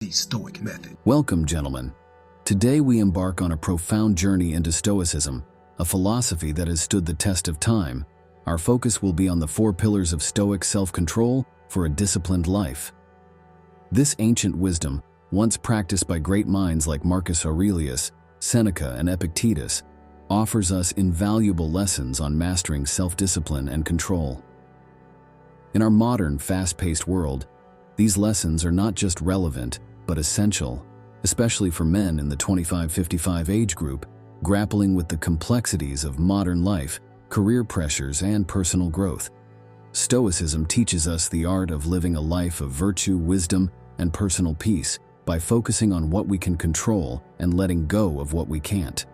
The Stoic method. Welcome, gentlemen. Today we embark on a profound journey into Stoicism, a philosophy that has stood the test of time. Our focus will be on the 4 pillars of Stoic self-control for a disciplined life. This ancient wisdom, once practiced by great minds like Marcus Aurelius, Seneca, and Epictetus, offers us invaluable lessons on mastering self-discipline and control. In our modern, fast-paced world, these lessons are not just relevant, but essential, especially for men in the 25-55 age group, grappling with the complexities of modern life, career pressures, and personal growth. Stoicism teaches us the art of living a life of virtue, wisdom, and personal peace by focusing on what we can control and letting go of what we can't.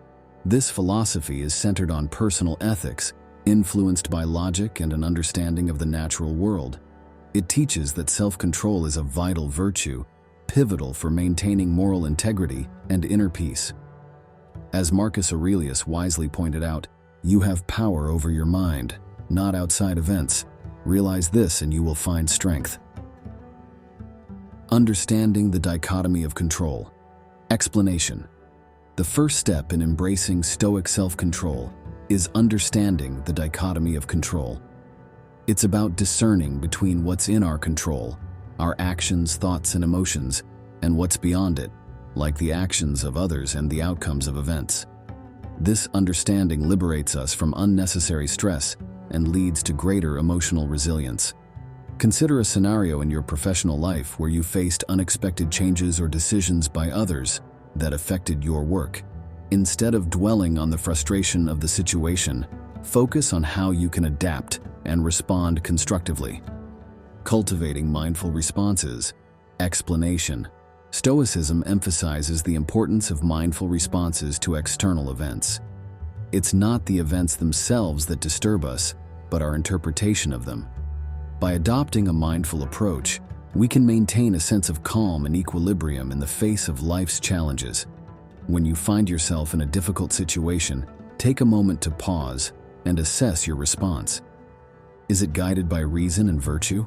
This philosophy is centered on personal ethics, influenced by logic and an understanding of the natural world. It teaches that self-control is a vital virtue, pivotal for maintaining moral integrity and inner peace. As Marcus Aurelius wisely pointed out, you have power over your mind, not outside events. Realize this and you will find strength. Understanding the dichotomy of control. Explanation. The first step in embracing Stoic self-control is understanding the dichotomy of control. It's about discerning between what's in our control, our actions, thoughts, and emotions, and what's beyond it, like the actions of others and the outcomes of events. This understanding liberates us from unnecessary stress and leads to greater emotional resilience. Consider a scenario in your professional life where you faced unexpected changes or decisions by others that affected your work. Instead of dwelling on the frustration of the situation, focus on how you can adapt and respond constructively. Cultivating mindful responses. Explanation. Stoicism emphasizes the importance of mindful responses to external events. It's not the events themselves that disturb us, but our interpretation of them. By adopting a mindful approach, we can maintain a sense of calm and equilibrium in the face of life's challenges. When you find yourself in a difficult situation, take a moment to pause and assess your response. Is it guided by reason and virtue?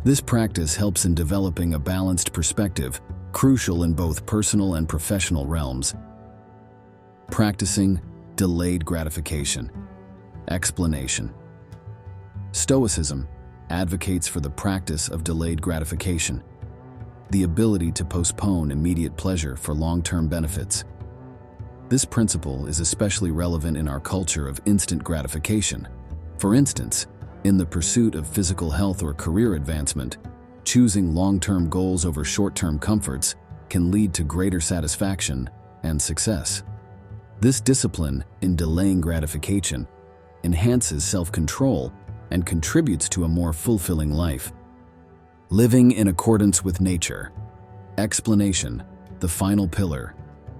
This practice helps in developing a balanced perspective, crucial in both personal and professional realms. Practicing delayed gratification. Explanation. Stoicism advocates for the practice of delayed gratification, the ability to postpone immediate pleasure for long-term benefits. This principle is especially relevant in our culture of instant gratification. For instance, in the pursuit of physical health or career advancement, choosing long-term goals over short-term comforts can lead to greater satisfaction and success. This discipline in delaying gratification enhances self-control and contributes to a more fulfilling life. Living in accordance with nature. Explanation. The final pillar.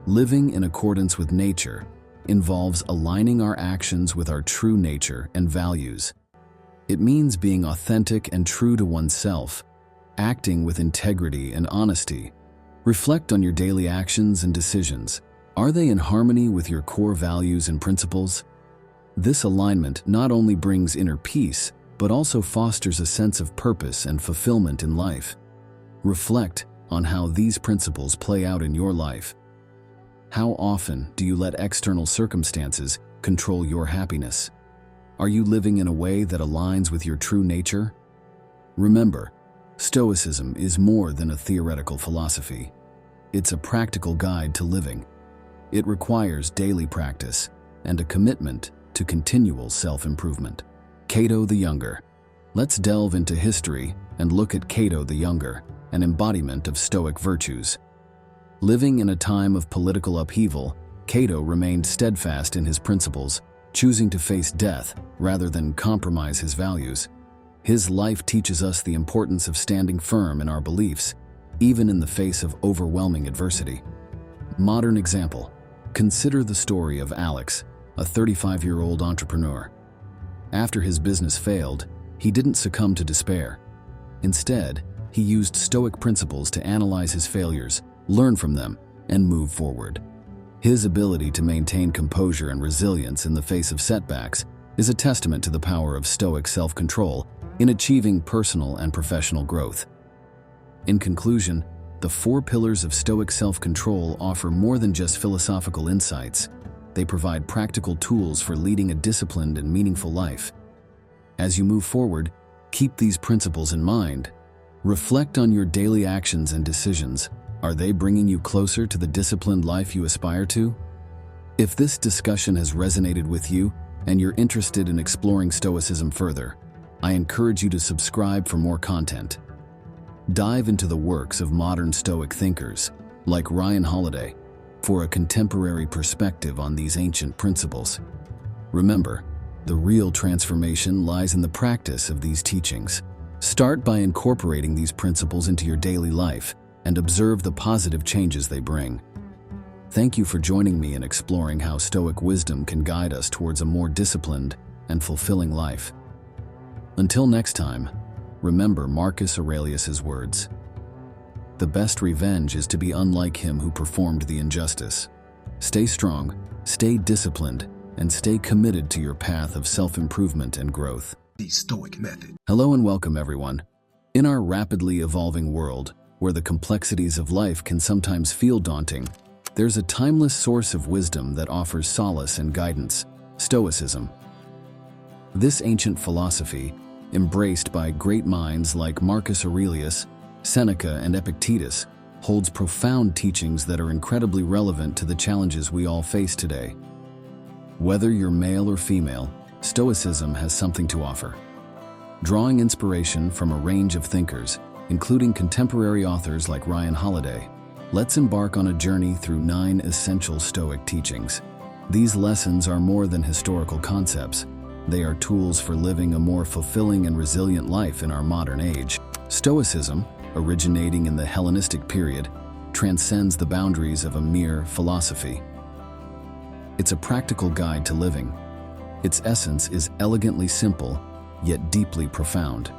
Living in accordance with nature involves aligning our actions with our true nature and values. It means being authentic and true to oneself, acting with integrity and honesty. Reflect on your daily actions and decisions. Are they in harmony with your core values and principles? This alignment not only brings inner peace, but also fosters a sense of purpose and fulfillment in life. Reflect on how these principles play out in your life. How often do you let external circumstances control your happiness? Are you living in a way that aligns with your true nature? Remember, Stoicism is more than a theoretical philosophy. It's a practical guide to living. It requires daily practice and a commitment to continual self-improvement. Cato the Younger. Let's delve into history and look at Cato the Younger, an embodiment of Stoic virtues. Living in a time of political upheaval, Cato remained steadfast in his principles, choosing to face death rather than compromise his values. His life teaches us the importance of standing firm in our beliefs, even in the face of overwhelming adversity. Modern example. Consider the story of Alex, a 35-year-old entrepreneur. After his business failed, he didn't succumb to despair. Instead, he used Stoic principles to analyze his failures, learn from them, and move forward. His ability to maintain composure and resilience in the face of setbacks is a testament to the power of Stoic self-control in achieving personal and professional growth. In conclusion, The 4 pillars of Stoic self-control offer more than just philosophical insights. They provide practical tools for leading a disciplined and meaningful life. As you move forward, keep these principles in mind. Reflect on your daily actions and decisions. Are they bringing you closer to the disciplined life you aspire to? If this discussion has resonated with you and you're interested in exploring Stoicism further, I encourage you to subscribe for more content. Dive into the works of modern Stoic thinkers, like Ryan Holiday, for a contemporary perspective on these ancient principles. Remember, the real transformation lies in the practice of these teachings. Start by incorporating these principles into your daily life and observe the positive changes they bring. Thank you for joining me in exploring how Stoic wisdom can guide us towards a more disciplined and fulfilling life. Until next time, remember Marcus Aurelius's words: "The best revenge is to be unlike him who performed the injustice." Stay strong, stay disciplined, and stay committed to your path of self-improvement and growth. The Stoic Method. Hello and welcome, everyone. In our rapidly evolving world, where the complexities of life can sometimes feel daunting, there's a timeless source of wisdom that offers solace and guidance: Stoicism. This ancient philosophy, embraced by great minds like Marcus Aurelius, Seneca, and Epictetus, holds profound teachings that are incredibly relevant to the challenges we all face today. Whether you're male or female, Stoicism has something to offer. Drawing inspiration from a range of thinkers, including contemporary authors like Ryan Holiday, let's embark on a journey through 9 essential Stoic teachings. These lessons are more than historical concepts. They are tools for living a more fulfilling and resilient life in our modern age. Stoicism, originating in the Hellenistic period, transcends the boundaries of a mere philosophy. It's a practical guide to living. Its essence is elegantly simple, yet deeply profound.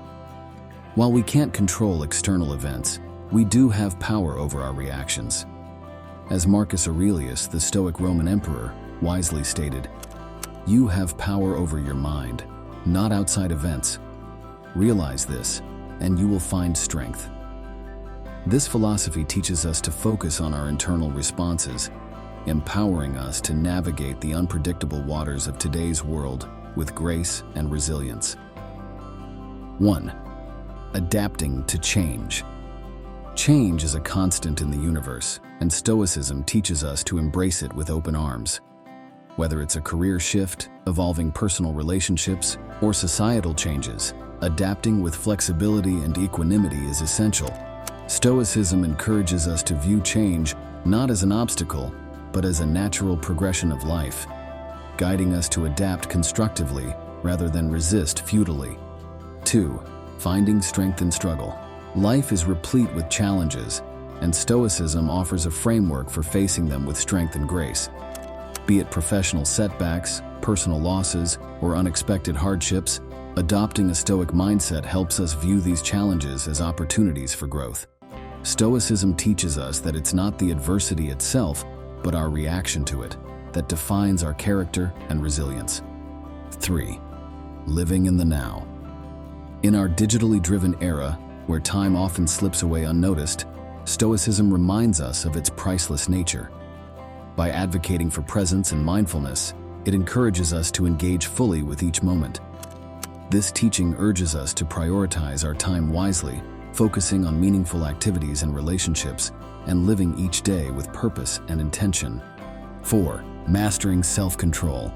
While we can't control external events, we do have power over our reactions. As Marcus Aurelius, the Stoic Roman emperor, wisely stated, "You have power over your mind, not outside events. Realize this, and you will find strength." This philosophy teaches us to focus on our internal responses, empowering us to navigate the unpredictable waters of today's world with grace and resilience. 1. Adapting to change. Change is a constant in the universe, and Stoicism teaches us to embrace it with open arms. Whether it's a career shift, evolving personal relationships, or societal changes, adapting with flexibility and equanimity is essential. Stoicism encourages us to view change not as an obstacle, but as a natural progression of life, guiding us to adapt constructively rather than resist futilely. 2. Finding strength in struggle. Life is replete with challenges, and Stoicism offers a framework for facing them with strength and grace. Be it professional setbacks, personal losses, or unexpected hardships, adopting a Stoic mindset helps us view these challenges as opportunities for growth. Stoicism teaches us that it's not the adversity itself, but our reaction to it, that defines our character and resilience. 3. Living in the now. In our digitally driven era, where time often slips away unnoticed, Stoicism reminds us of its priceless nature. By advocating for presence and mindfulness, it encourages us to engage fully with each moment. This teaching urges us to prioritize our time wisely, focusing on meaningful activities and relationships, and living each day with purpose and intention. 4. Mastering self-control.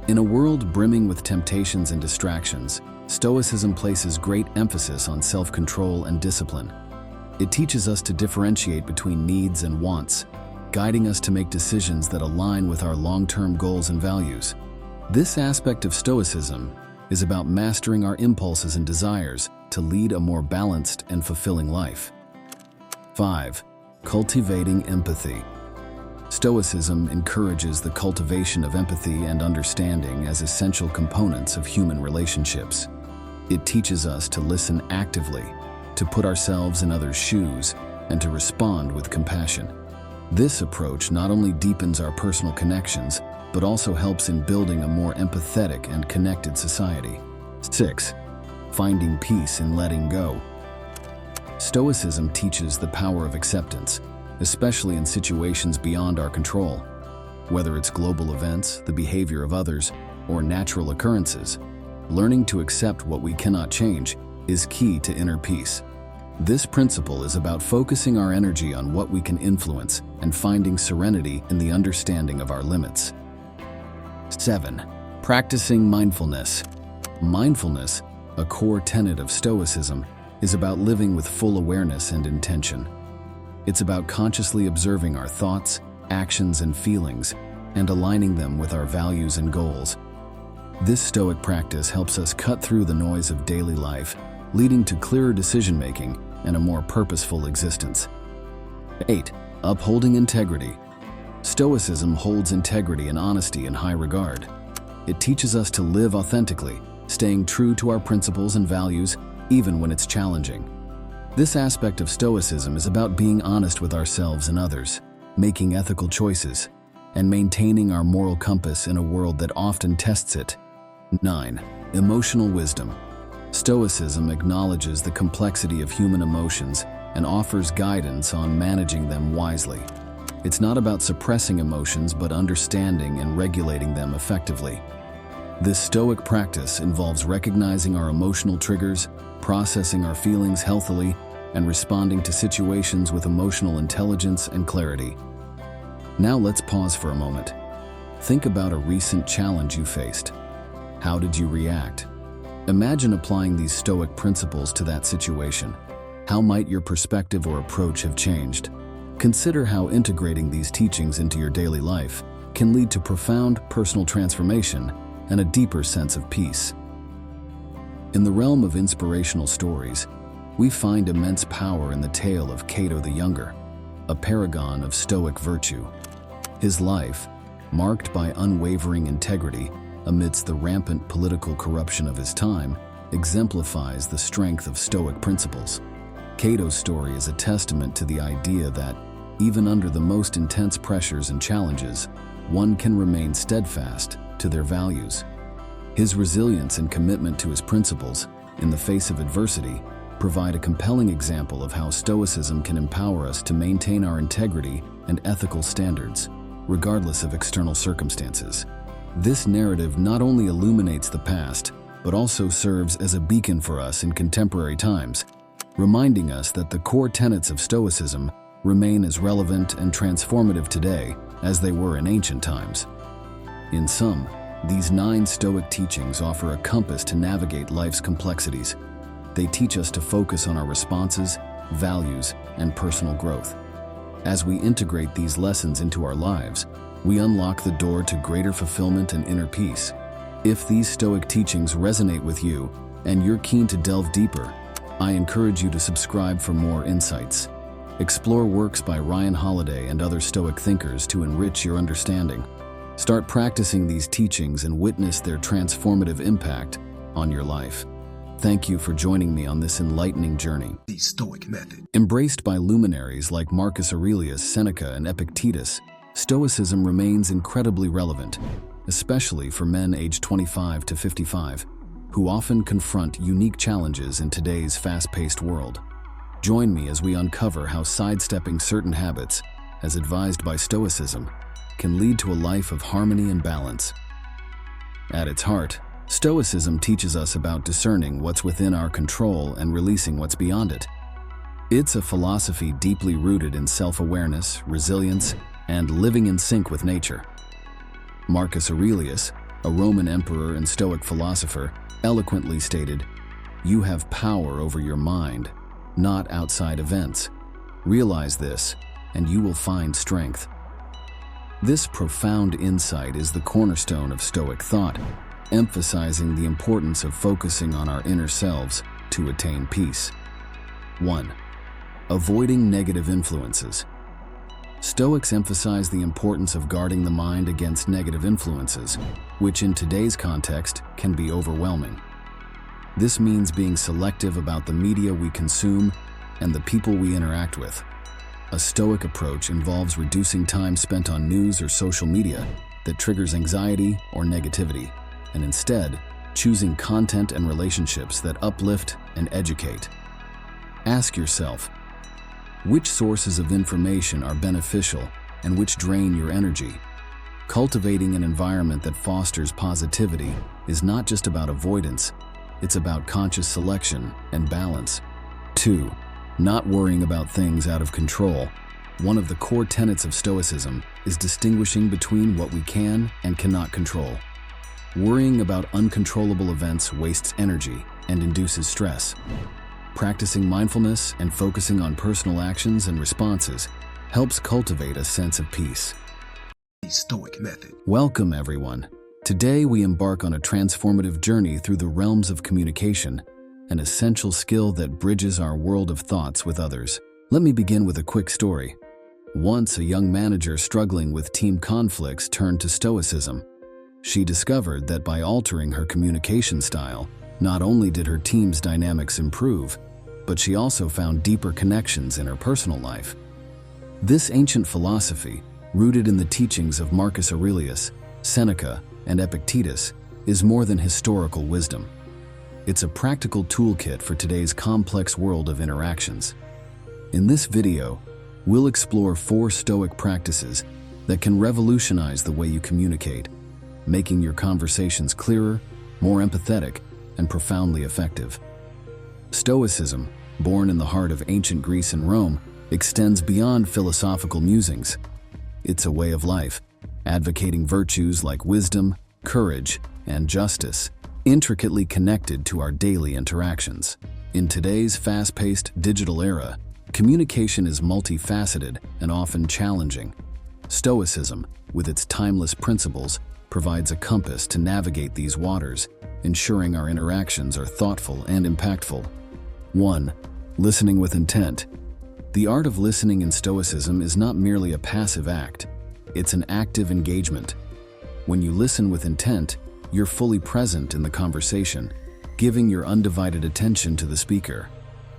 In a world brimming with temptations and distractions, Stoicism places great emphasis on self-control and discipline. It teaches us to differentiate between needs and wants, guiding us to make decisions that align with our long-term goals and values. This aspect of Stoicism is about mastering our impulses and desires to lead a more balanced and fulfilling life. 5. Cultivating empathy. Stoicism encourages the cultivation of empathy and understanding as essential components of human relationships. It teaches us to listen actively, to put ourselves in others' shoes, and to respond with compassion. This approach not only deepens our personal connections, but also helps in building a more empathetic and connected society. 6. Finding peace in letting go. Stoicism teaches the power of acceptance, especially in situations beyond our control. Whether it's global events, the behavior of others, or natural occurrences, learning to accept what we cannot change is key to inner peace. This principle is about focusing our energy on what we can influence and finding serenity in the understanding of our limits. 7. Practicing mindfulness. Mindfulness, a core tenet of Stoicism, is about living with full awareness and intention. It's about consciously observing our thoughts, actions, and feelings, and aligning them with our values and goals. This Stoic practice helps us cut through the noise of daily life, leading to clearer decision-making and a more purposeful existence. 8. Upholding integrity. Stoicism holds integrity and honesty in high regard. It teaches us to live authentically, staying true to our principles and values, even when it's challenging. This aspect of Stoicism is about being honest with ourselves and others, making ethical choices, and maintaining our moral compass in a world that often tests it. 9. Emotional wisdom. Stoicism acknowledges the complexity of human emotions and offers guidance on managing them wisely. It's not about suppressing emotions, but understanding and regulating them effectively. This Stoic practice involves recognizing our emotional triggers, processing our feelings healthily, and responding to situations with emotional intelligence and clarity. Now let's pause for a moment. Think about a recent challenge you faced. How did you react? Imagine applying these Stoic principles to that situation. How might your perspective or approach have changed? Consider how integrating these teachings into your daily life can lead to profound personal transformation and a deeper sense of peace. In the realm of inspirational stories, we find immense power in the tale of Cato the Younger, a paragon of Stoic virtue. His life, marked by unwavering integrity amidst the rampant political corruption of his time, exemplifies the strength of Stoic principles. Cato's story is a testament to the idea that, even under the most intense pressures and challenges, one can remain steadfast to their values. His resilience and commitment to his principles, in the face of adversity, provide a compelling example of how Stoicism can empower us to maintain our integrity and ethical standards, regardless of external circumstances. This narrative not only illuminates the past, but also serves as a beacon for us in contemporary times, reminding us that the core tenets of Stoicism remain as relevant and transformative today as they were in ancient times. In sum, these 9 Stoic teachings offer a compass to navigate life's complexities. They teach us to focus on our responses, values, and personal growth. As we integrate these lessons into our lives, we unlock the door to greater fulfillment and inner peace. If these Stoic teachings resonate with you and you're keen to delve deeper, I encourage you to subscribe for more insights. Explore works by Ryan Holiday and other Stoic thinkers to enrich your understanding. Start practicing these teachings and witness their transformative impact on your life. Thank you for joining me on this enlightening journey. The Stoic method. Embraced by luminaries like Marcus Aurelius, Seneca, and Epictetus, Stoicism remains incredibly relevant, especially for men aged 25 to 55, who often confront unique challenges in today's fast-paced world. Join me as we uncover how sidestepping certain habits, as advised by Stoicism, can lead to a life of harmony and balance. At its heart, Stoicism teaches us about discerning what's within our control and releasing what's beyond it. It's a philosophy deeply rooted in self-awareness, resilience, and living in sync with nature. Marcus Aurelius, a Roman emperor and Stoic philosopher, eloquently stated, "You have power over your mind, not outside events. Realize this, and you will find strength." This profound insight is the cornerstone of Stoic thought, emphasizing the importance of focusing on our inner selves to attain peace. 1. Avoiding negative influences. Stoics emphasize the importance of guarding the mind against negative influences, which in today's context can be overwhelming. This means being selective about the media we consume and the people we interact with. A Stoic approach involves reducing time spent on news or social media that triggers anxiety or negativity, and instead choosing content and relationships that uplift and educate. Ask yourself, which sources of information are beneficial and which drain your energy? Cultivating an environment that fosters positivity is not just about avoidance, it's about conscious selection and balance. 2. Not worrying about things out of control. One of the core tenets of Stoicism is distinguishing between what we can and cannot control. Worrying about uncontrollable events wastes energy and induces stress. Practicing mindfulness and focusing on personal actions and responses helps cultivate a sense of peace. The Stoic method. Welcome, everyone. Today we embark on a transformative journey through the realms of communication, an essential skill that bridges our world of thoughts with others. Let me begin with a quick story. Once a young manager struggling with team conflicts turned to Stoicism. She discovered that by altering her communication style, not only did her team's dynamics improve, but she also found deeper connections in her personal life. This ancient philosophy, rooted in the teachings of Marcus Aurelius, Seneca, and Epictetus, is more than historical wisdom. It's a practical toolkit for today's complex world of interactions. In this video, we'll explore 4 Stoic practices that can revolutionize the way you communicate, making your conversations clearer, more empathetic, and profoundly effective. Stoicism, born in the heart of ancient Greece and Rome, extends beyond philosophical musings. It's a way of life, advocating virtues like wisdom, courage, and justice, intricately connected to our daily interactions. In today's fast-paced digital era, communication is multifaceted and often challenging. Stoicism, with its timeless principles, provides a compass to navigate these waters, ensuring our interactions are thoughtful and impactful. 1. Listening with intent. The art of listening in Stoicism is not merely a passive act, it's an active engagement. When you listen with intent, you're fully present in the conversation, giving your undivided attention to the speaker.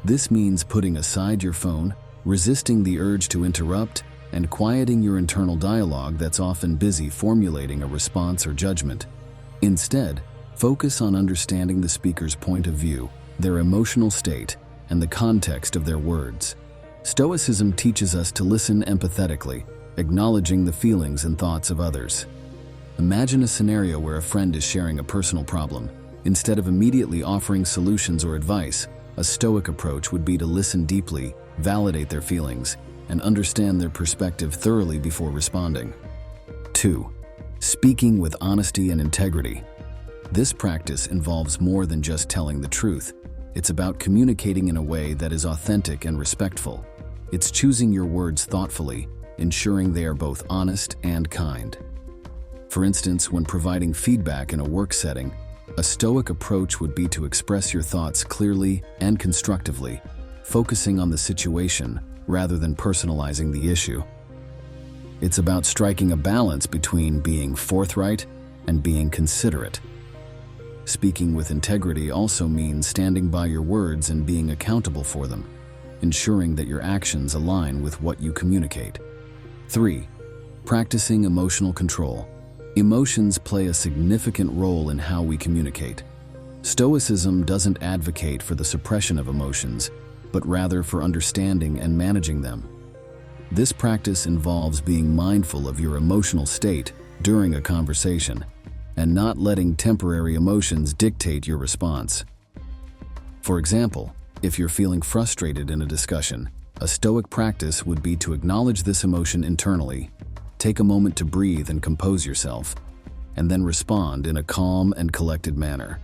This means putting aside your phone, resisting the urge to interrupt, and quieting your internal dialogue that's often busy formulating a response or judgment. Instead, focus on understanding the speaker's point of view, their emotional state, and the context of their words. Stoicism teaches us to listen empathetically, acknowledging the feelings and thoughts of others. Imagine a scenario where a friend is sharing a personal problem. Instead of immediately offering solutions or advice, a Stoic approach would be to listen deeply, validate their feelings, and understand their perspective thoroughly before responding. 2. Speaking with honesty and integrity. This practice involves more than just telling the truth. It's about communicating in a way that is authentic and respectful. It's choosing your words thoughtfully, ensuring they are both honest and kind. For instance, when providing feedback in a work setting, a Stoic approach would be to express your thoughts clearly and constructively, focusing on the situation rather than personalizing the issue. It's about striking a balance between being forthright and being considerate. Speaking with integrity also means standing by your words and being accountable for them, ensuring that your actions align with what you communicate. 3. Practicing emotional control. Emotions play a significant role in how we communicate. Stoicism doesn't advocate for the suppression of emotions, but rather for understanding and managing them. This practice involves being mindful of your emotional state during a conversation and not letting temporary emotions dictate your response. For example, if you're feeling frustrated in a discussion, a Stoic practice would be to acknowledge this emotion internally, take a moment to breathe and compose yourself, and then respond in a calm and collected manner.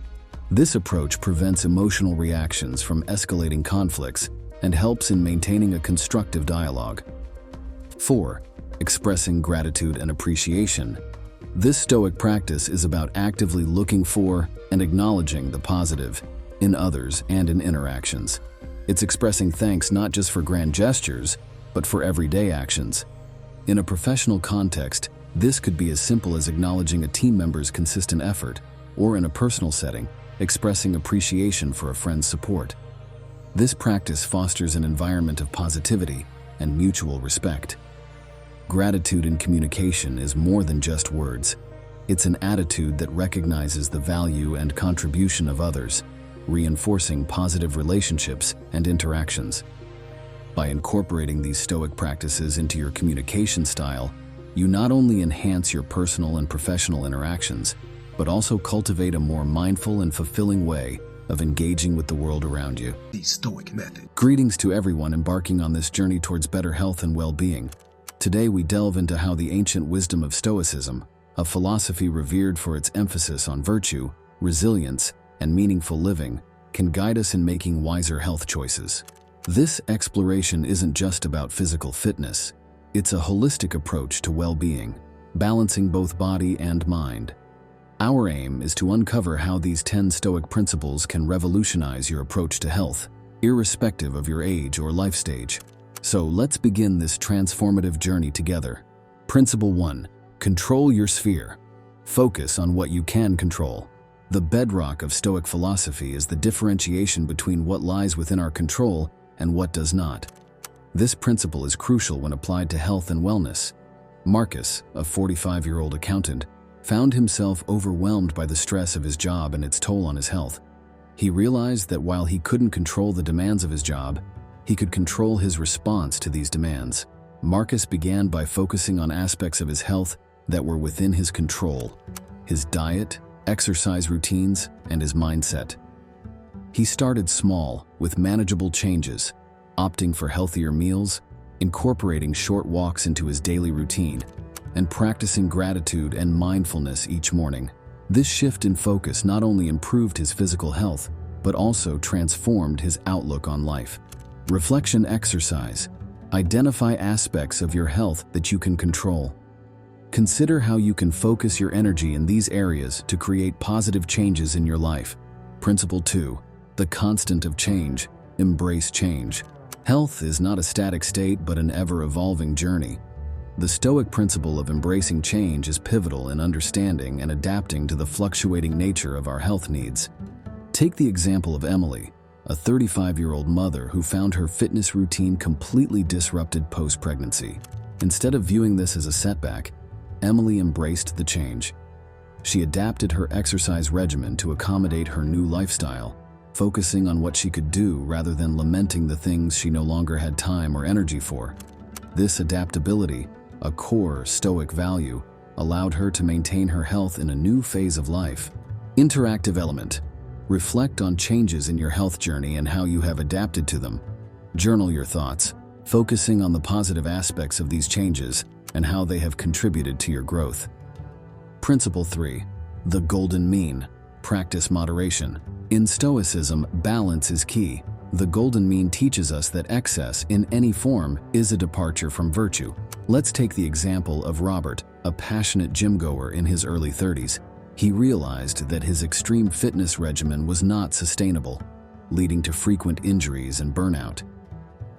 This approach prevents emotional reactions from escalating conflicts and helps in maintaining a constructive dialogue. 4. Expressing gratitude and appreciation. This Stoic practice is about actively looking for and acknowledging the positive in others and in interactions. It's expressing thanks not just for grand gestures, but for everyday actions. In a professional context, this could be as simple as acknowledging a team member's consistent effort, or in a personal setting, expressing appreciation for a friend's support. This practice fosters an environment of positivity and mutual respect. Gratitude in communication is more than just words. It's an attitude that recognizes the value and contribution of others, reinforcing positive relationships and interactions. By incorporating these Stoic practices into your communication style, you not only enhance your personal and professional interactions, but also cultivate a more mindful and fulfilling way of engaging with the world around you. The Stoic Method. Greetings to everyone embarking on this journey towards better health and well-being. Today we delve into how the ancient wisdom of Stoicism, a philosophy revered for its emphasis on virtue, resilience, and meaningful living, can guide us in making wiser health choices. This exploration isn't just about physical fitness. It's a holistic approach to well-being, balancing both body and mind. Our aim is to uncover how these 10 Stoic principles can revolutionize your approach to health, irrespective of your age or life stage. So let's begin this transformative journey together. Principle 1. Control your sphere. Focus on what you can control. The bedrock of Stoic philosophy is the differentiation between what lies within our control and what does not. This principle is crucial when applied to health and wellness. Marcus, a 45-year-old accountant, found himself overwhelmed by the stress of his job and its toll on his health. He realized that while he couldn't control the demands of his job, he could control his response to these demands. Marcus began by focusing on aspects of his health that were within his control: his diet, exercise routines, and his mindset. He started small, with manageable changes, opting for healthier meals, incorporating short walks into his daily routine, and practicing gratitude and mindfulness each morning. This shift in focus not only improved his physical health, but also transformed his outlook on life. Reflection exercise. Identify aspects of your health that you can control. Consider how you can focus your energy in these areas to create positive changes in your life. Principle 2. The constant of change. Embrace change. Health is not a static state but an ever-evolving journey. The Stoic principle of embracing change is pivotal in understanding and adapting to the fluctuating nature of our health needs. Take the example of Emily, a 35-year-old mother who found her fitness routine completely disrupted post-pregnancy. Instead of viewing this as a setback, Emily embraced the change. She adapted her exercise regimen to accommodate her new lifestyle, focusing on what she could do rather than lamenting the things she no longer had time or energy for. This adaptability, a core Stoic value, allowed her to maintain her health in a new phase of life. Interactive element. Reflect on changes in your health journey and how you have adapted to them. Journal your thoughts, focusing on the positive aspects of these changes and how they have contributed to your growth. Principle 3. The golden mean. Practice moderation. In Stoicism, balance is key. The golden mean teaches us that excess in any form is a departure from virtue. Let's take the example of Robert, a passionate gym-goer in his early 30s. He realized that his extreme fitness regimen was not sustainable, leading to frequent injuries and burnout.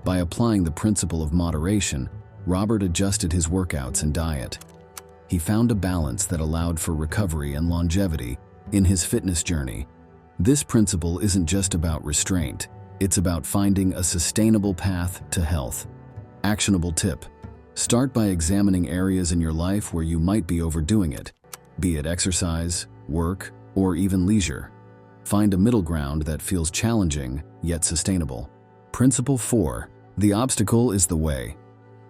By applying the principle of moderation, Robert adjusted his workouts and diet. He found a balance that allowed for recovery and longevity in his fitness journey. This principle isn't just about restraint, it's about finding a sustainable path to health. Actionable tip. Start by examining areas in your life where you might be overdoing it, be it exercise, work, or even leisure. Find a middle ground that feels challenging yet sustainable. Principle 4. The obstacle is the way.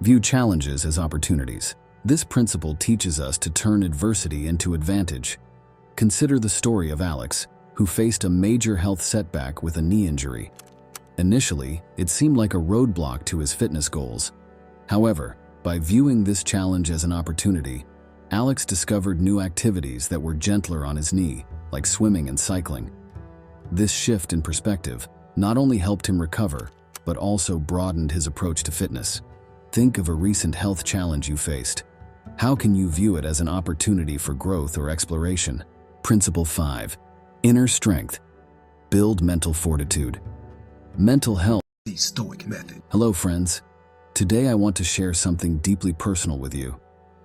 View challenges as opportunities. This principle teaches us to turn adversity into advantage. Consider the story of Alex, who faced a major health setback with a knee injury. Initially, it seemed like a roadblock to his fitness goals. However, by viewing this challenge as an opportunity, Alex discovered new activities that were gentler on his knee, like swimming and cycling. This shift in perspective not only helped him recover, but also broadened his approach to fitness. Think of a recent health challenge you faced. How can you view it as an opportunity for growth or exploration? Principle 5. Inner strength. Build mental fortitude. Mental health. The Stoic Method. Hello, friends. Today I want to share something deeply personal with you.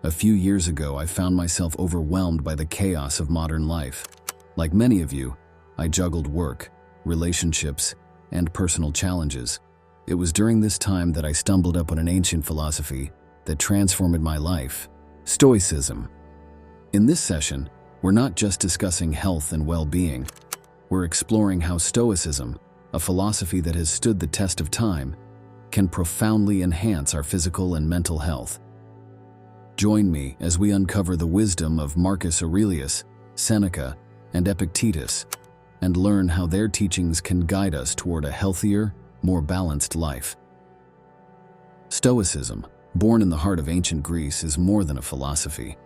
A few years ago, I found myself overwhelmed by the chaos of modern life. Like many of you, I juggled work, relationships, and personal challenges. It was during this time that I stumbled upon an ancient philosophy that transformed my life: Stoicism. In this session, we're not just discussing health and well-being. we're exploring how Stoicism, a philosophy that has stood the test of time, can profoundly enhance our physical and mental health. Join me as we uncover the wisdom of Marcus Aurelius, Seneca, and Epictetus, and learn how their teachings can guide us toward a healthier, more balanced life. Stoicism, born in the heart of ancient Greece, is more than a philosophy.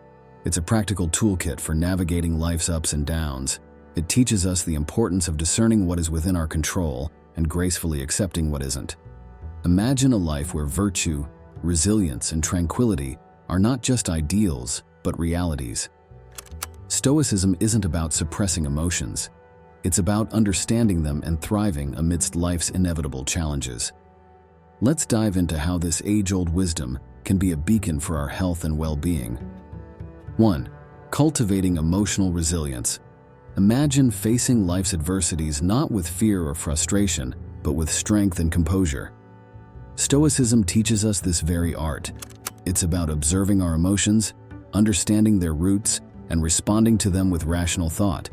It's a practical toolkit for navigating life's ups and downs. It teaches us the importance of discerning what is within our control and gracefully accepting what isn't. Imagine a life where virtue, resilience, and tranquility are not just ideals, but realities. Stoicism isn't about suppressing emotions. It's about understanding them and thriving amidst life's inevitable challenges. Let's dive into how this age-old wisdom can be a beacon for our health and well-being. 1. Cultivating emotional resilience. Imagine facing life's adversities not with fear or frustration, but with strength and composure. Stoicism teaches us this very art. It's about observing our emotions, understanding their roots, and responding to them with rational thought.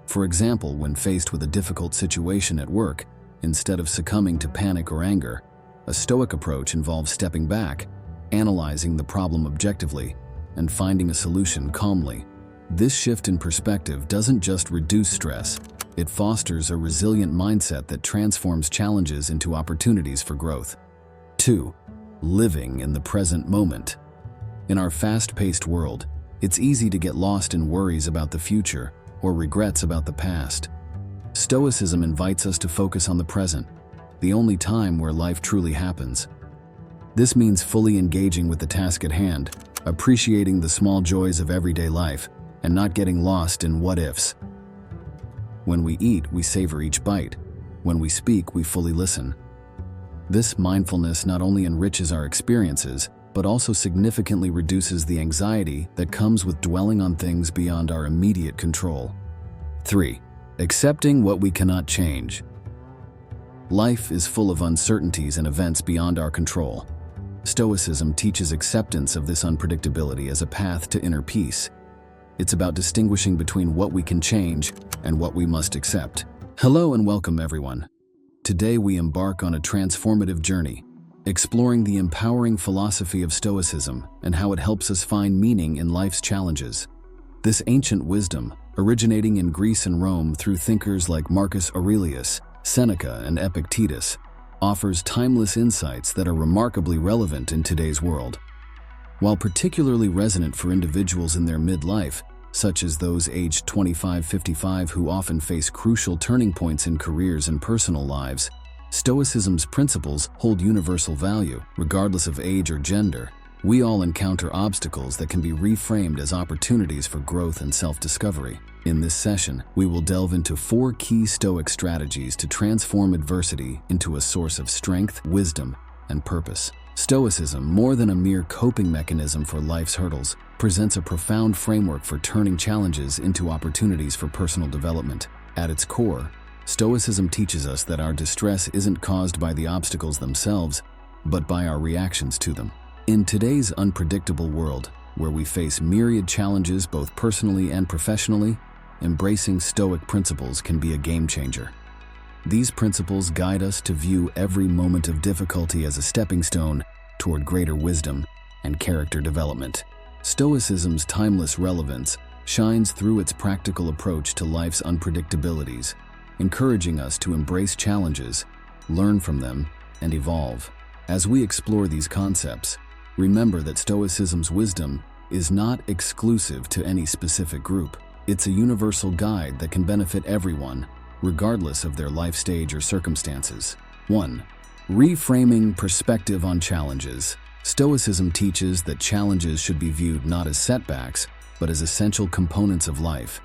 For example, when faced with a difficult situation at work, instead of succumbing to panic or anger, a Stoic approach involves stepping back, analyzing the problem objectively, and finding a solution calmly. This shift in perspective doesn't just reduce stress, it fosters a resilient mindset that transforms challenges into opportunities for growth. 2. Living in the present moment. In our fast-paced world, it's easy to get lost in worries about the future or regrets about the past. Stoicism invites us to focus on the present, the only time where life truly happens. This means fully engaging with the task at hand, appreciating the small joys of everyday life, and not getting lost in what-ifs. When we eat, we savor each bite. When we speak, we fully listen. This mindfulness not only enriches our experiences, but also significantly reduces the anxiety that comes with dwelling on things beyond our immediate control. 3. Accepting what we cannot change. Life is full of uncertainties and events beyond our control. Stoicism teaches acceptance of this unpredictability as a path to inner peace. It's about distinguishing between what we can change and what we must accept. Hello and welcome, everyone. Today we embark on a transformative journey, exploring the empowering philosophy of Stoicism and how it helps us find meaning in life's challenges. This ancient wisdom, originating in Greece and Rome through thinkers like Marcus Aurelius, Seneca, and Epictetus, offers timeless insights that are remarkably relevant in today's world. While particularly resonant for individuals in their midlife, such as those aged 25-55 who often face crucial turning points in careers and personal lives, Stoicism's principles hold universal value, regardless of age or gender. We all encounter obstacles that can be reframed as opportunities for growth and self-discovery. In this session, we will delve into 4 key Stoic strategies to transform adversity into a source of strength, wisdom, and purpose. Stoicism, more than a mere coping mechanism for life's hurdles, presents a profound framework for turning challenges into opportunities for personal development. At its core, Stoicism teaches us that our distress isn't caused by the obstacles themselves, but by our reactions to them. In today's unpredictable world, where we face myriad challenges both personally and professionally, embracing Stoic principles can be a game changer. These principles guide us to view every moment of difficulty as a stepping stone toward greater wisdom and character development. Stoicism's timeless relevance shines through its practical approach to life's unpredictabilities, encouraging us to embrace challenges, learn from them, and evolve. As we explore these concepts, remember that Stoicism's wisdom is not exclusive to any specific group. It's a universal guide that can benefit everyone, regardless of their life stage or circumstances. 1. Reframing perspective on challenges. Stoicism teaches that challenges should be viewed not as setbacks, but as essential components of life.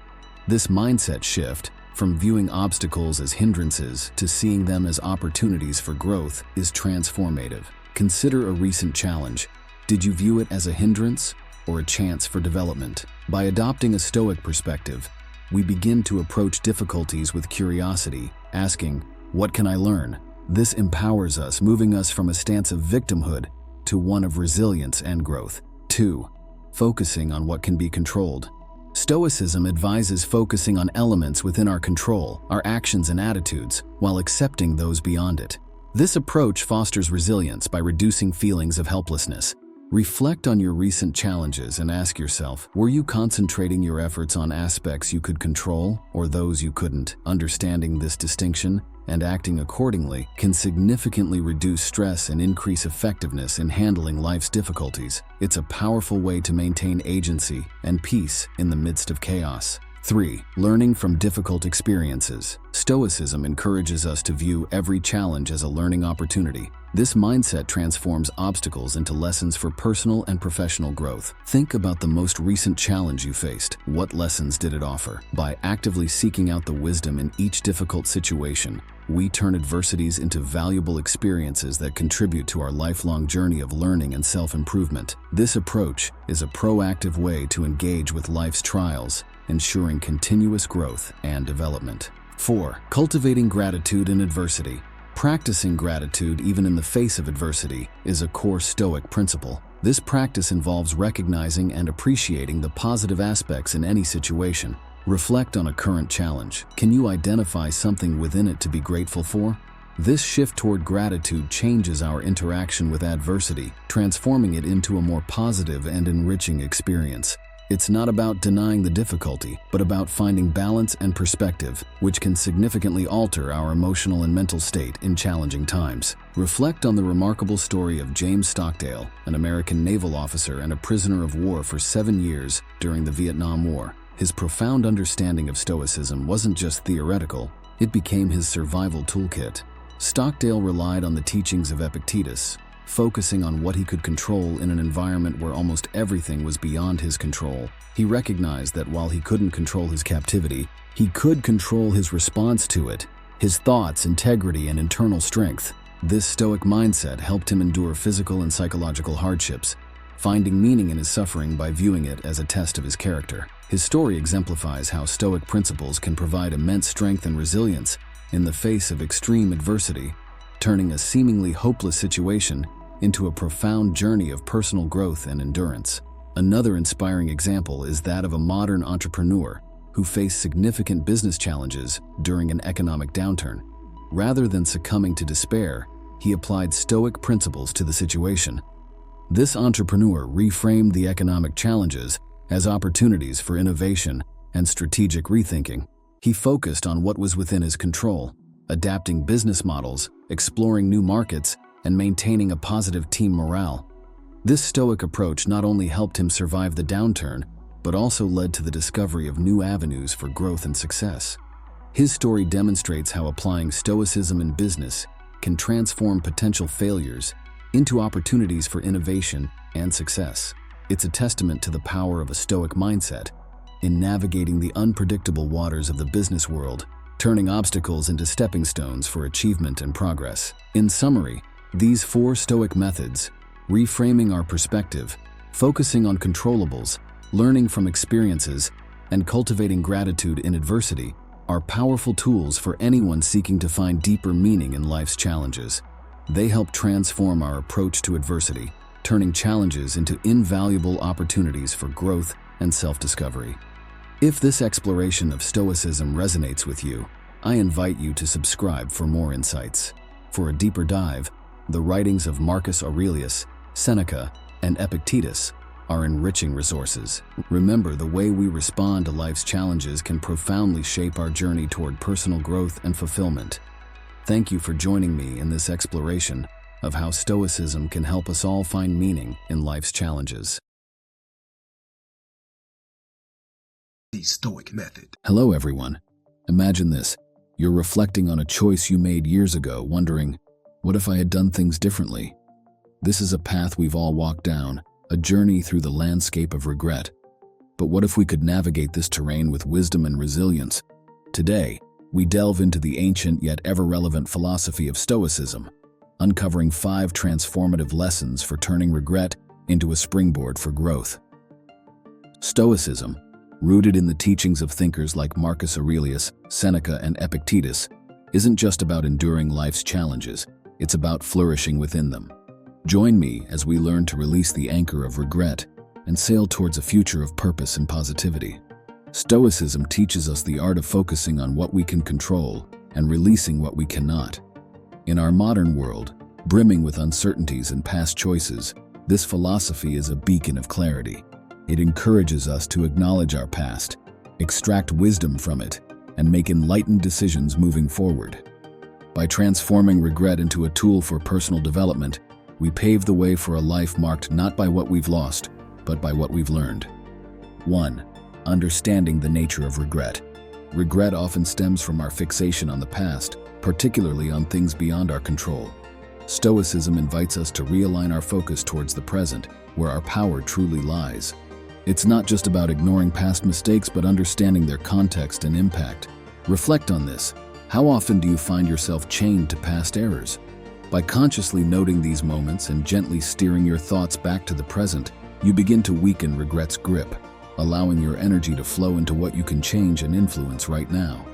This mindset shift, from viewing obstacles as hindrances to seeing them as opportunities for growth, is transformative. Consider a recent challenge. Did you view it as a hindrance or a chance for development? By adopting a Stoic perspective, we begin to approach difficulties with curiosity, asking, "What can I learn?" This empowers us, moving us from a stance of victimhood to one of resilience and growth. 2. Focusing on what can be controlled. Stoicism advises focusing on elements within our control, our actions and attitudes, while accepting those beyond it. This approach fosters resilience by reducing feelings of helplessness. Reflect on your recent challenges and ask yourself, were you concentrating your efforts on aspects you could control or those you couldn't? Understanding this distinction and acting accordingly can significantly reduce stress and increase effectiveness in handling life's difficulties. It's a powerful way to maintain agency and peace in the midst of chaos. 3. Learning from difficult experiences. Stoicism encourages us to view every challenge as a learning opportunity. This mindset transforms obstacles into lessons for personal and professional growth. Think about the most recent challenge you faced. What lessons did it offer? By actively seeking out the wisdom in each difficult situation, we turn adversities into valuable experiences that contribute to our lifelong journey of learning and self-improvement. This approach is a proactive way to engage with life's trials, ensuring continuous growth and development. 4. Cultivating gratitude in adversity. Practicing gratitude even in the face of adversity is a core Stoic principle. This practice involves recognizing and appreciating the positive aspects in any situation. Reflect on a current challenge. Can you identify something within it to be grateful for? This shift toward gratitude changes our interaction with adversity, transforming it into a more positive and enriching experience. It's not about denying the difficulty, but about finding balance and perspective, which can significantly alter our emotional and mental state in challenging times. Reflect on the remarkable story of James Stockdale, an American naval officer and a prisoner of war for 7 years during the Vietnam War. His profound understanding of Stoicism wasn't just theoretical, it became his survival toolkit. Stockdale relied on the teachings of Epictetus, focusing on what he could control in an environment where almost everything was beyond his control. He recognized that while he couldn't control his captivity, he could control his response to it, his thoughts, integrity, and internal strength. This Stoic mindset helped him endure physical and psychological hardships, finding meaning in his suffering by viewing it as a test of his character. His story exemplifies how Stoic principles can provide immense strength and resilience in the face of extreme adversity, turning a seemingly hopeless situation into a profound journey of personal growth and endurance. Another inspiring example is that of a modern entrepreneur who faced significant business challenges during an economic downturn. Rather than succumbing to despair, he applied Stoic principles to the situation. This entrepreneur reframed the economic challenges as opportunities for innovation and strategic rethinking. He focused on what was within his control, adapting business models, exploring new markets, and maintaining a positive team morale. This Stoic approach not only helped him survive the downturn, but also led to the discovery of new avenues for growth and success. His story demonstrates how applying Stoicism in business can transform potential failures into opportunities for innovation and success. It's a testament to the power of a Stoic mindset in navigating the unpredictable waters of the business world, turning obstacles into stepping stones for achievement and progress. In summary, these 4 Stoic methods, reframing our perspective, focusing on controllables, learning from experiences, and cultivating gratitude in adversity, are powerful tools for anyone seeking to find deeper meaning in life's challenges. They help transform our approach to adversity, turning challenges into invaluable opportunities for growth and self-discovery. If this exploration of Stoicism resonates with you, I invite you to subscribe for more insights. For a deeper dive, the writings of Marcus Aurelius, Seneca, and Epictetus are enriching resources. Remember, the way we respond to life's challenges can profoundly shape our journey toward personal growth and fulfillment. Thank you for joining me in this exploration of how Stoicism can help us all find meaning in life's challenges. The Stoic Method. Hello, everyone. Imagine this. You're reflecting on a choice you made years ago, wondering, what if I had done things differently? This is a path we've all walked down, a journey through the landscape of regret. But what if we could navigate this terrain with wisdom and resilience? Today, we delve into the ancient yet ever-relevant philosophy of Stoicism, uncovering 5 transformative lessons for turning regret into a springboard for growth. Stoicism, rooted in the teachings of thinkers like Marcus Aurelius, Seneca, and Epictetus, isn't just about enduring life's challenges, it's about flourishing within them. Join me as we learn to release the anchor of regret and sail towards a future of purpose and positivity. Stoicism teaches us the art of focusing on what we can control and releasing what we cannot. In our modern world, brimming with uncertainties and past choices, this philosophy is a beacon of clarity. It encourages us to acknowledge our past, extract wisdom from it, and make enlightened decisions moving forward. By transforming regret into a tool for personal development, we pave the way for a life marked not by what we've lost, but by what we've learned. 1. Understanding the nature of regret. Regret often stems from our fixation on the past, particularly on things beyond our control. Stoicism invites us to realign our focus towards the present, where our power truly lies. It's not just about ignoring past mistakes, but understanding their context and impact. Reflect on this. How often do you find yourself chained to past errors? By consciously noting these moments and gently steering your thoughts back to the present, you begin to weaken regret's grip, allowing your energy to flow into what you can change and influence right now.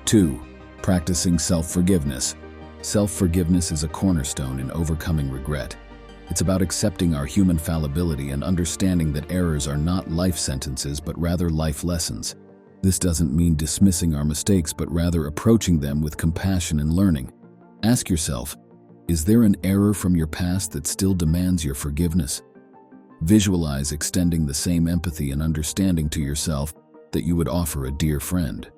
2. Practicing self-forgiveness. Self-forgiveness is a cornerstone in overcoming regret. It's about accepting our human fallibility and understanding that errors are not life sentences, but rather life lessons. This doesn't mean dismissing our mistakes, but rather approaching them with compassion and learning. Ask yourself, is there an error from your past that still demands your forgiveness? Visualize extending the same empathy and understanding to yourself that you would offer a dear friend.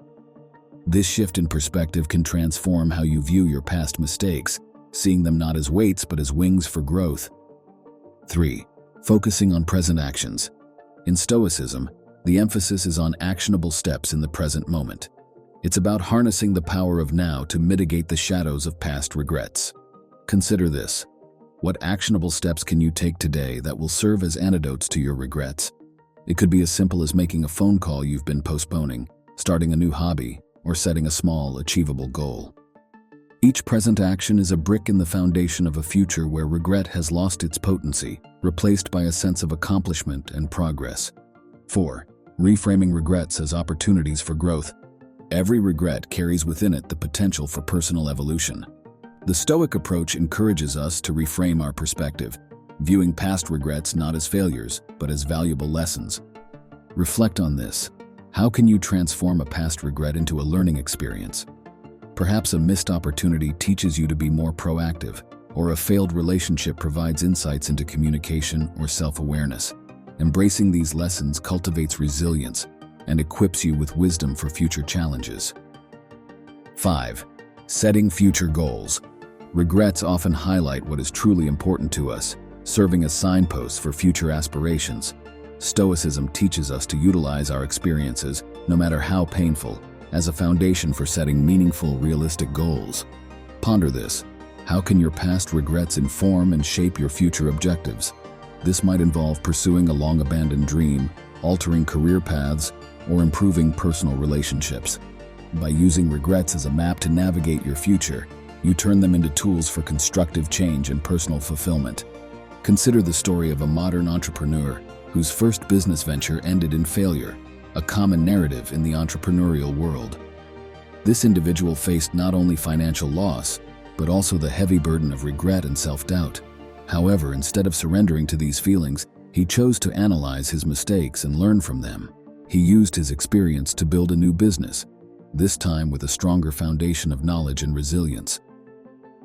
This shift in perspective can transform how you view your past mistakes, seeing them not as weights but as wings for growth. 3. Focusing on present actions. In Stoicism, the emphasis is on actionable steps in the present moment. It's about harnessing the power of now to mitigate the shadows of past regrets. Consider this. What actionable steps can you take today that will serve as antidotes to your regrets? It could be as simple as making a phone call you've been postponing, starting a new hobby, or setting a small, achievable goal. Each present action is a brick in the foundation of a future where regret has lost its potency, replaced by a sense of accomplishment and progress. 4. Reframing regrets as opportunities for growth. Every regret carries within it the potential for personal evolution. The Stoic approach encourages us to reframe our perspective, viewing past regrets not as failures, but as valuable lessons. Reflect on this. How can you transform a past regret into a learning experience? Perhaps a missed opportunity teaches you to be more proactive, or a failed relationship provides insights into communication or self-awareness. Embracing these lessons cultivates resilience and equips you with wisdom for future challenges. 5. Setting future goals. Regrets often highlight what is truly important to us, serving as signposts for future aspirations. Stoicism teaches us to utilize our experiences, no matter how painful, as a foundation for setting meaningful, realistic goals. Ponder this. How can your past regrets inform and shape your future objectives? This might involve pursuing a long-abandoned dream, altering career paths, or improving personal relationships. By using regrets as a map to navigate your future, you turn them into tools for constructive change and personal fulfillment. Consider the story of a modern entrepreneur whose first business venture ended in failure, a common narrative in the entrepreneurial world. This individual faced not only financial loss, but also the heavy burden of regret and self-doubt. However, instead of surrendering to these feelings, he chose to analyze his mistakes and learn from them. He used his experience to build a new business, this time with a stronger foundation of knowledge and resilience.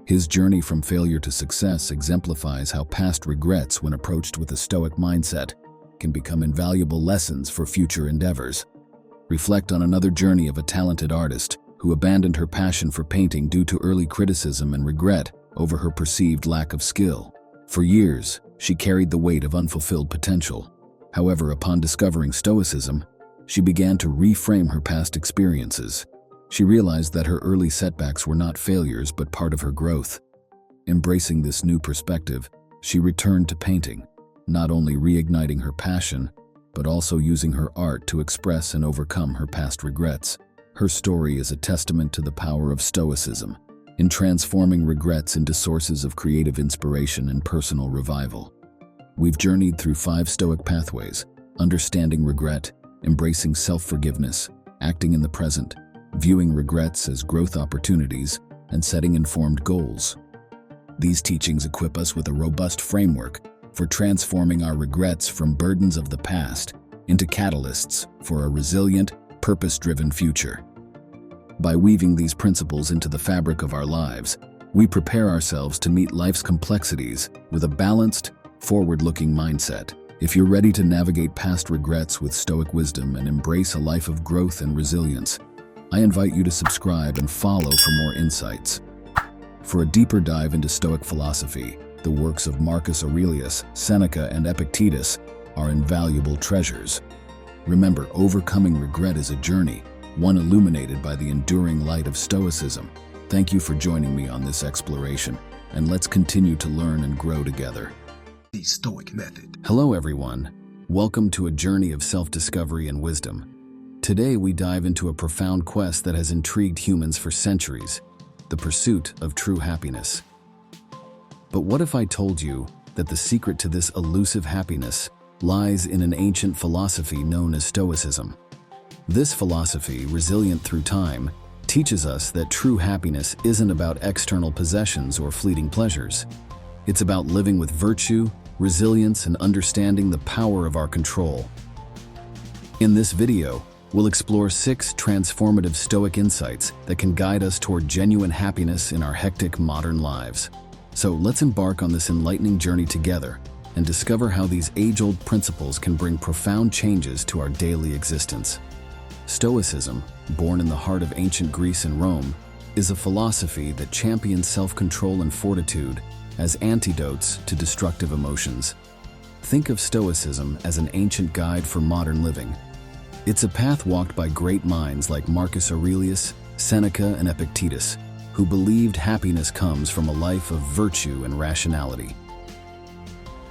His journey from failure to success exemplifies how past regrets, when approached with a Stoic mindset, can become invaluable lessons for future endeavors. Reflect on another journey of a talented artist who abandoned her passion for painting due to early criticism and regret over her perceived lack of skill. For years, she carried the weight of unfulfilled potential. However, upon discovering Stoicism, she began to reframe her past experiences. She realized that her early setbacks were not failures but part of her growth. Embracing this new perspective, she returned to painting, not only reigniting her passion, but also using her art to express and overcome her past regrets. Her story is a testament to the power of Stoicism in transforming regrets into sources of creative inspiration and personal revival. We've journeyed through 5 Stoic pathways: understanding regret, embracing self-forgiveness, acting in the present, viewing regrets as growth opportunities, and setting informed goals. These teachings equip us with a robust framework for transforming our regrets from burdens of the past into catalysts for a resilient, purpose-driven future. By weaving these principles into the fabric of our lives, we prepare ourselves to meet life's complexities with a balanced, forward-looking mindset. If you're ready to navigate past regrets with Stoic wisdom and embrace a life of growth and resilience, I invite you to subscribe and follow for more insights. For a deeper dive into Stoic philosophy, the works of Marcus Aurelius, Seneca, and Epictetus are invaluable treasures. Remember, overcoming regret is a journey, one illuminated by the enduring light of Stoicism. Thank you for joining me on this exploration, and let's continue to learn and grow together. The Stoic Method. Hello everyone. Welcome to a journey of self-discovery and wisdom. Today we dive into a profound quest that has intrigued humans for centuries, the pursuit of true happiness. But what if I told you that the secret to this elusive happiness lies in an ancient philosophy known as Stoicism? This philosophy, resilient through time, teaches us that true happiness isn't about external possessions or fleeting pleasures. It's about living with virtue, resilience, and understanding the power of our control. In this video, we'll explore 6 transformative Stoic insights that can guide us toward genuine happiness in our hectic modern lives. So let's embark on this enlightening journey together and discover how these age-old principles can bring profound changes to our daily existence. Stoicism, born in the heart of ancient Greece and Rome, is a philosophy that champions self-control and fortitude as antidotes to destructive emotions. Think of Stoicism as an ancient guide for modern living. It's a path walked by great minds like Marcus Aurelius, Seneca, and Epictetus, who believed happiness comes from a life of virtue and rationality.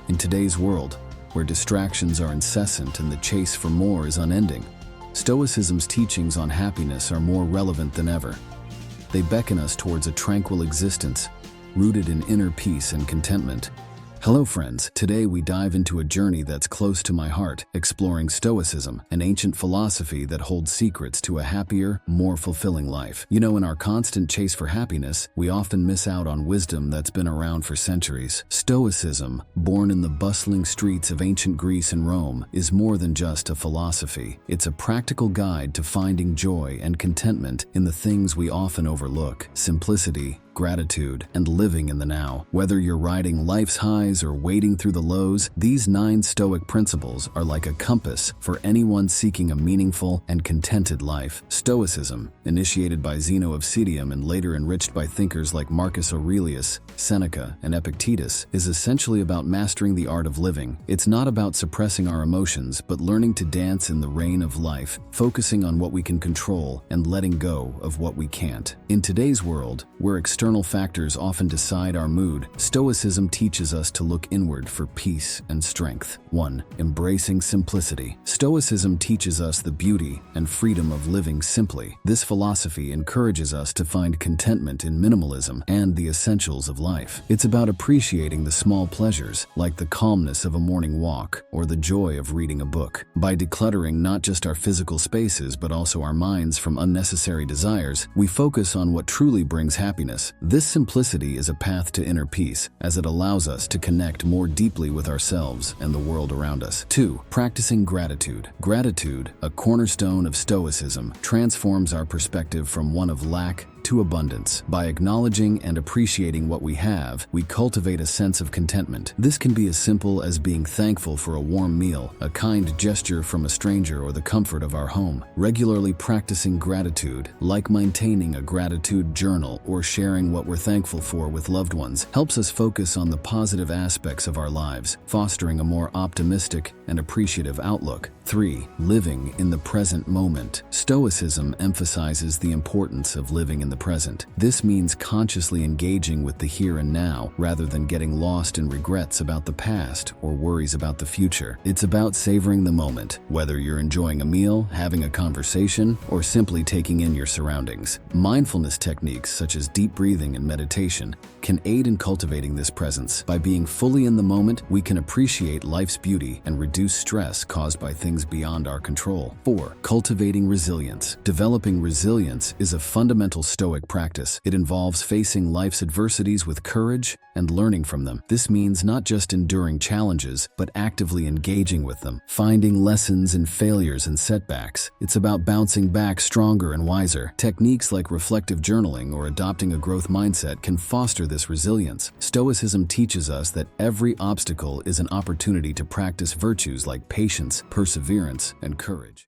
In today's world, where distractions are incessant and the chase for more is unending, Stoicism's teachings on happiness are more relevant than ever. They beckon us towards a tranquil existence, rooted in inner peace and contentment. Hello friends, today we dive into a journey that's close to my heart, exploring Stoicism, an ancient philosophy that holds secrets to a happier, more fulfilling life. You know, in our constant chase for happiness, we often miss out on wisdom that's been around for centuries. Stoicism, born in the bustling streets of ancient Greece and Rome, is more than just a philosophy. It's a practical guide to finding joy and contentment in the things we often overlook: simplicity, gratitude, and living in the now. Whether you're riding life's highs or wading through the lows, these 9 Stoic principles are like a compass for anyone seeking a meaningful and contented life. Stoicism, initiated by Zeno of Citium and later enriched by thinkers like Marcus Aurelius, Seneca, and Epictetus, is essentially about mastering the art of living. It's not about suppressing our emotions, but learning to dance in the rain of life, focusing on what we can control and letting go of what we can't. In today's world, where external factors often decide our mood, Stoicism teaches us to look inward for peace and strength. 1. Embracing simplicity. Stoicism teaches us the beauty and freedom of living simply. This philosophy encourages us to find contentment in minimalism and the essentials of life. It's about appreciating the small pleasures, like the calmness of a morning walk or the joy of reading a book. By decluttering not just our physical spaces but also our minds from unnecessary desires, we focus on what truly brings happiness. This simplicity is a path to inner peace, as it allows us to connect more deeply with ourselves and the world around us. 2. Practicing gratitude. Gratitude, a cornerstone of Stoicism, transforms our perspective from one of lack to abundance. By acknowledging and appreciating what we have, we cultivate a sense of contentment. This can be as simple as being thankful for a warm meal, a kind gesture from a stranger, or the comfort of our home. Regularly practicing gratitude, like maintaining a gratitude journal or sharing what we're thankful for with loved ones, helps us focus on the positive aspects of our lives, fostering a more optimistic and appreciative outlook. 3. Living in the present moment. Stoicism emphasizes the importance of living in the present. This means consciously engaging with the here and now, rather than getting lost in regrets about the past or worries about the future. It's about savoring the moment, whether you're enjoying a meal, having a conversation, or simply taking in your surroundings. Mindfulness techniques such as deep breathing and meditation can aid in cultivating this presence. By being fully in the moment, we can appreciate life's beauty and reduce stress caused by things things beyond our control. 4. Cultivating resilience. Developing resilience is a fundamental Stoic practice. It involves facing life's adversities with courage and learning from them. This means not just enduring challenges, but actively engaging with them, finding lessons in failures and setbacks. It's about bouncing back stronger and wiser. Techniques like reflective journaling or adopting a growth mindset can foster this resilience. Stoicism teaches us that every obstacle is an opportunity to practice virtues like patience, perseverance, and courage.